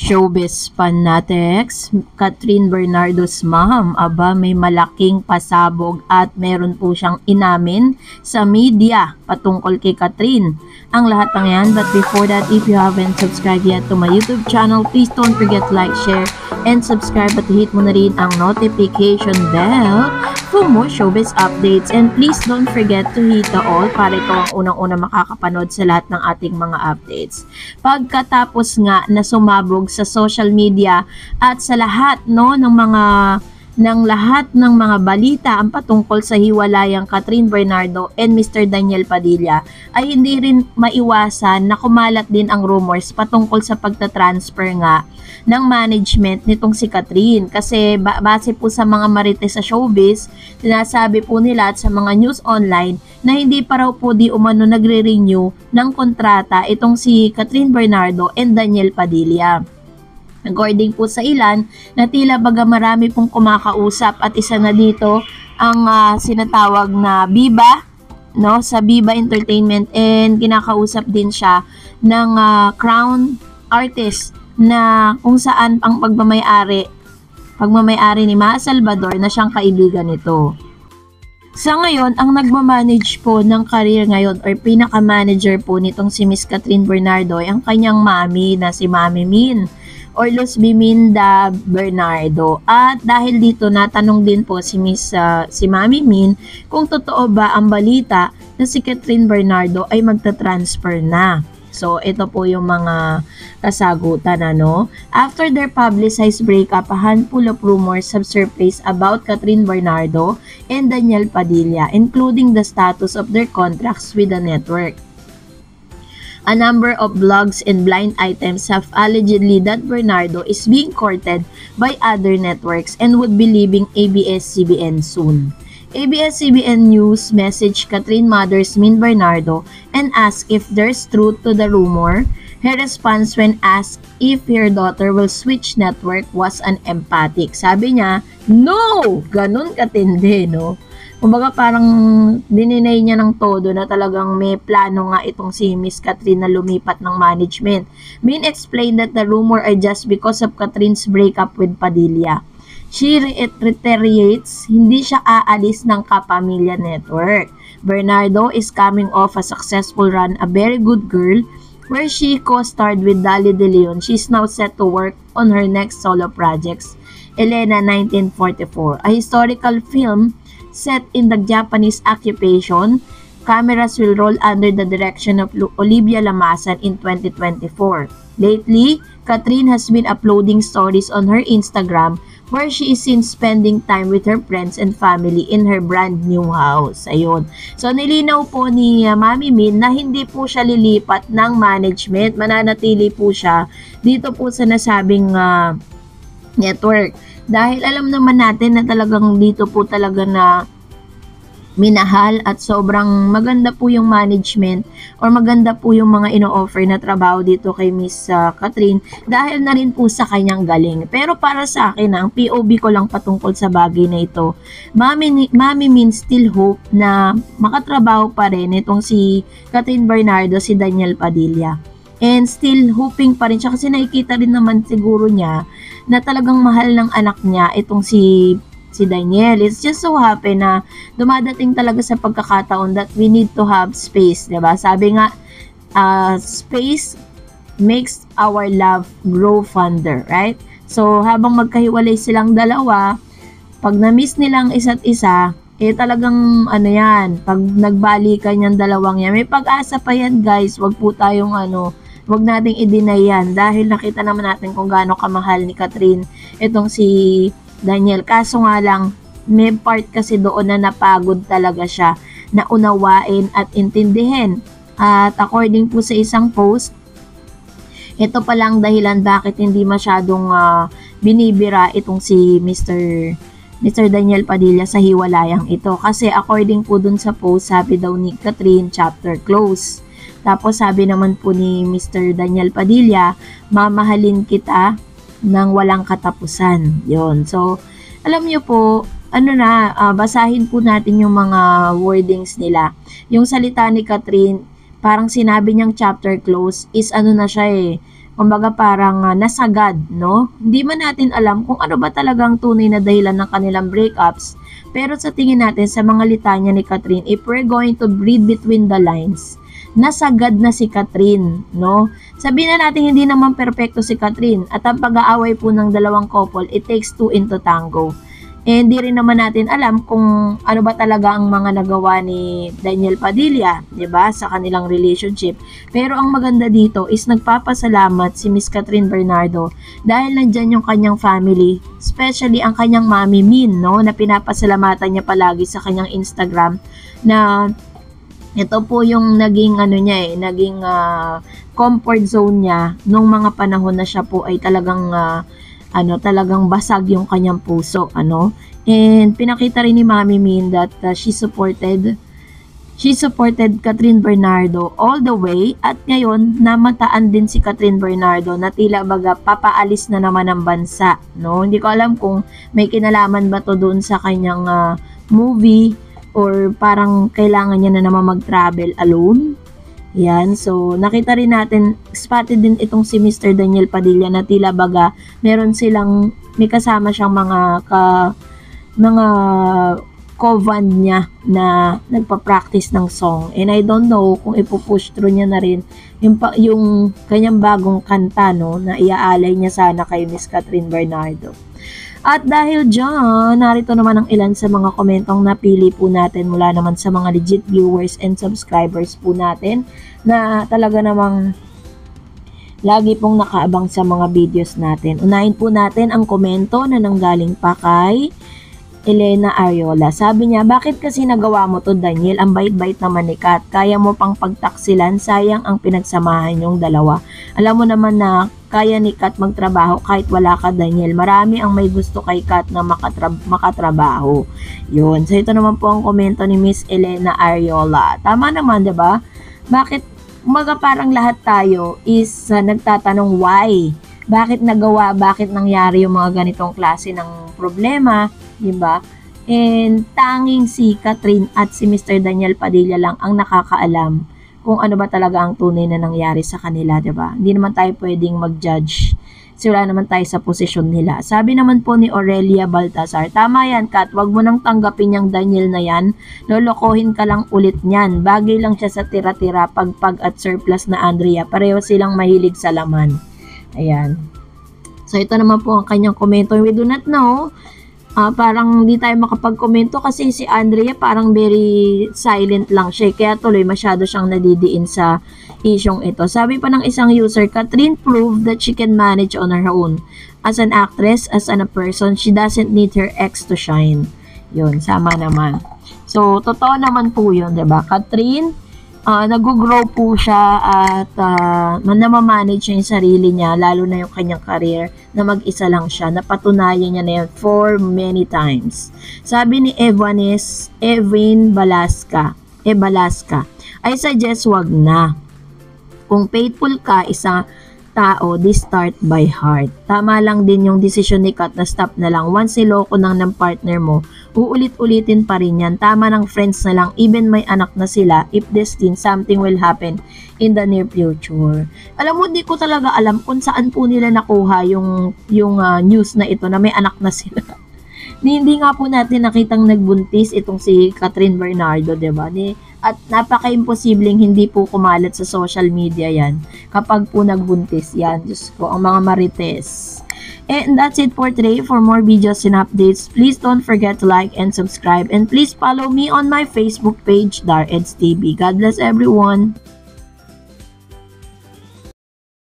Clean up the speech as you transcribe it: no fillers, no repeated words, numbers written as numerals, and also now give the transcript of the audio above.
Showbiz fanatics, Catherine Bernardo's mom, aba may malaking pasabog at meron po siyang inamin sa media patungkol kay Catherine. Ang lahat ng yan, but before that, if you haven't subscribed yet to my YouTube channel, please don't forget to like, share, and subscribe at hit mo na rin ang notification bell for more showbiz updates. And please don't forget to hit the all para ikaw ang unang-una makakapanood sa lahat ng ating mga updates. Pagkatapos nga na sumabog sa social media at sa lahat ng lahat ng mga balita ang patungkol sa hiwalayang Catherine Bernardo and Mr. Daniel Padilla, ay hindi rin maiwasan na kumalat din ang rumors patungkol sa pagtatransfer nga ng management nitong si Catherine. Kasi base po sa mga marites sa showbiz, sinasabi po nila at sa mga news online na hindi pa raw po di umano nagre-renew ng kontrata itong si Catherine Bernardo and Daniel Padilla. According po sa ilan, na tila baga marami pong kumakausap at isa na dito ang sinatawag na Biba, no, sa Biba Entertainment, and kinakausap din siya ng Crown Artist na kung saan ang pagmamayari ni Ma Salvador na siyang kaibigan nito. Sa ngayon, ang nagmamanage po ng career ngayon or pinaka-manager po nitong si Miss Catherine Bernardo ay ang kanyang mami na si Mami Min or Luz Biminda Bernardo. At dahil dito natanong din po si Mami Min kung totoo ba ang balita na si Catherine Bernardo ay magta-transfer na. So ito po yung mga kasagutan, ano. After their publicized breakup, a handful of rumors have surfaced about Catherine Bernardo and Daniel Padilla, including the status of their contracts with the network. A number of blogs and blind items have allegedly that Bernardo is being courted by other networks and would be leaving ABS-CBN soon. ABS-CBN News messaged Catherine mother's Min Bernardo and asked if there's truth to the rumor. Her response when asked if her daughter will switch network was an emphatic. Sabi niya, no! Ganun katindi, no? Kumbaga parang dininay niya ng todo na talagang may plano nga itong si Miss Catherine na lumipat ng management. Min explained that the rumor are just because of Catherine's breakup with Padilla. She reiterates, hindi siya aalis ng Kapamilya Network. Bernardo is coming off a successful run, A Very Good Girl, where she co-starred with Dali De Leon. She's now set to work on her next solo projects, Elena 1944, a historical film set in the Japanese occupation. Cameras will roll under the direction of Olivia Lamasan in 2024. Lately, Catherine has been uploading stories on her Instagram where she is seen spending time with her friends and family in her brand new house. Ayun. So, nilinaw po ni Mami Min na hindi po siya lilipat ng management. Mananatili po siya dito po sa nasabing network. Dahil alam naman natin na talagang dito po talaga na minahal at sobrang maganda po yung management or maganda po yung mga ino-offer na trabaho dito kay Miss Catherine dahil na rin po sa kanyang galing. Pero para sa akin, ang POV ko lang patungkol sa bagay na ito, Mami Min still hope na makatrabaho pa rin itong si Catherine Bernardo, si Daniel Padilla. And still hoping pa rin siya kasi nakikita rin naman siguro niya na talagang mahal ng anak niya itong si Daniel. It's just so happy na dumadating talaga sa pagkakataon that we need to have space, diba? Sabi nga, space makes our love grow fonder, right? So, habang magkahiwalay silang dalawa, pag na-miss nilang isa't isa, talagang yan, pag nagbalikan yung dalawang yan, may pag-asa pa yan, guys. Wag po tayong wag nating i-deny yan dahil nakita naman natin kung gaano kamahal ni Catherine itong si Daniel. Kaso nga lang, may part kasi doon na napagod talaga siya na unawain at intindihin. At according po sa isang post, ito palang dahilan bakit hindi masyadong binibira itong si Mr. Daniel Padilla sa hiwalayang ito. Kasi according po dun sa post, sabi daw ni Catherine, chapter close. Tapos sabi naman po ni Mr. Daniel Padilla, mamahalin kita ng walang katapusan. Yon. So, alam niyo po, basahin po natin yung mga wordings nila. Yung salita ni Catherine, parang sinabi niyang chapter close is na siya kumbaga parang nasagad, no? Hindi man natin alam kung ano ba talagang tunay na dahilan ng kanilang breakups, pero sa tingin natin sa mga litanya ni Catherine, if we're going to read between the lines, nasagad na si Catherine, no? Sabihin na natin hindi naman perpekto si Catherine at ang pag-aaway po ng dalawang couple, it takes two into tango. Eh, hindi rin naman natin alam kung ano ba talaga ang mga nagawa ni Daniel Padilla, 'di ba, sa kanilang relationship. Pero ang maganda dito is nagpapasalamat si Miss Catherine Bernardo dahil nandiyan yung kanyang family, especially ang kanyang mami Min, no, na pinapasalamatan niya palagi sa kanyang Instagram na ito po yung naging naging comfort zone niya nung mga panahon na siya po ay talagang talagang basag yung kanyang puso, And pinakita rin ni Mami Min that she supported Catherine Bernardo all the way at ngayon namataan din si Catherine Bernardo na tila baga papaalis na naman ng bansa, no? Hindi ko alam kung may kinalaman ba to doon sa kanyang movie or parang kailangan niya na naman mag-travel alone. Yan, so nakita rin natin, spotted din itong si Mr. Daniel Padilla na tila baga may kasama siyang mga covan niya na nagpa-practice ng song. And I don't know kung ipupush through niya na rin yung kanyang bagong kanta, no, na iaalay niya sana kay Miss Catherine Bernardo. At dahil dyan, narito naman ang ilan sa mga komentong napili po natin mula naman sa mga legit viewers and subscribers po natin na talaga namang lagi pong nakaabang sa mga videos natin. Unahin po natin ang komento na nanggaling pa kay Elena Ariola. Sabi niya, bakit kasi nagawa mo to, Daniel? Ang bait-bait naman ni Kat. Kaya mo pang pagtaksilan, sayang ang pinagsamahan yung dalawa. Alam mo naman na kaya ni Kat magtrabaho kahit wala ka, Daniel. Marami ang may gusto kay Kat na makatrabaho. Yun. So ito naman po ang komento ni Miss Elena Ariola. Tama naman, diba? Bakit parang lahat tayo is nagtatanong why? Bakit nagawa? Bakit nangyari yung mga ganitong klase ng problema? Diba? And tanging si Catherine at si Mr. Daniel Padilla lang ang nakakaalam kung ano ba talaga ang tunay na nangyari sa kanila, diba? Hindi naman tayo pwedeng mag-judge. Kasi wala naman tayo sa posisyon nila. Sabi naman po ni Aurelia Baltasar, tama yan, Kat, wag mo nang tanggapin yung Daniel na yan. Lolokohin ka lang ulit niyan. Bagay lang siya sa tira-tira, pagpag at surplus na Andrea. Pareho silang mahilig sa laman. Ayan. So ito naman po ang kanyang komento. We do not know. Parang hindi tayo makapag-komento kasi si Andrea parang very silent lang siya. Kaya tuloy masyado siyang nadidiin sa isyong ito. Sabi pa ng isang user, Catherine proved that she can manage on her own. As an actress, as a person, she doesn't need her ex to shine. Yun, sama naman. So, totoo naman po yun, diba? Catherine, nag-grow po siya at namamanage niya yung sarili niya, lalo na yung kanyang career, na mag-isa lang siya. Napatunayan niya na yun for many times. Sabi ni Evin Balaska, I suggest wag na. Kung faithful ka, isang tao, they start by heart. Tama lang din yung desisyon ni Kat na stop na lang. Once niloko ng partner mo, uulit-ulitin pa rin yan. Tama ng friends na lang, even may anak na sila, if destined, something will happen in the near future. Alam mo, di ko talaga alam kung saan po nila nakuha yung news na ito na may anak na sila. Hindi nga po natin nakitang nagbuntis itong si Catherine Bernardo, diba? At napaka-imposibleng hindi po kumalat sa social media yan kapag po nagbuntis yan. Diyos ko, ang mga marites. And that's it for today. For more videos and updates, please don't forget to like and subscribe. And please follow me on my Facebook page, DarEdsTV. God bless everyone.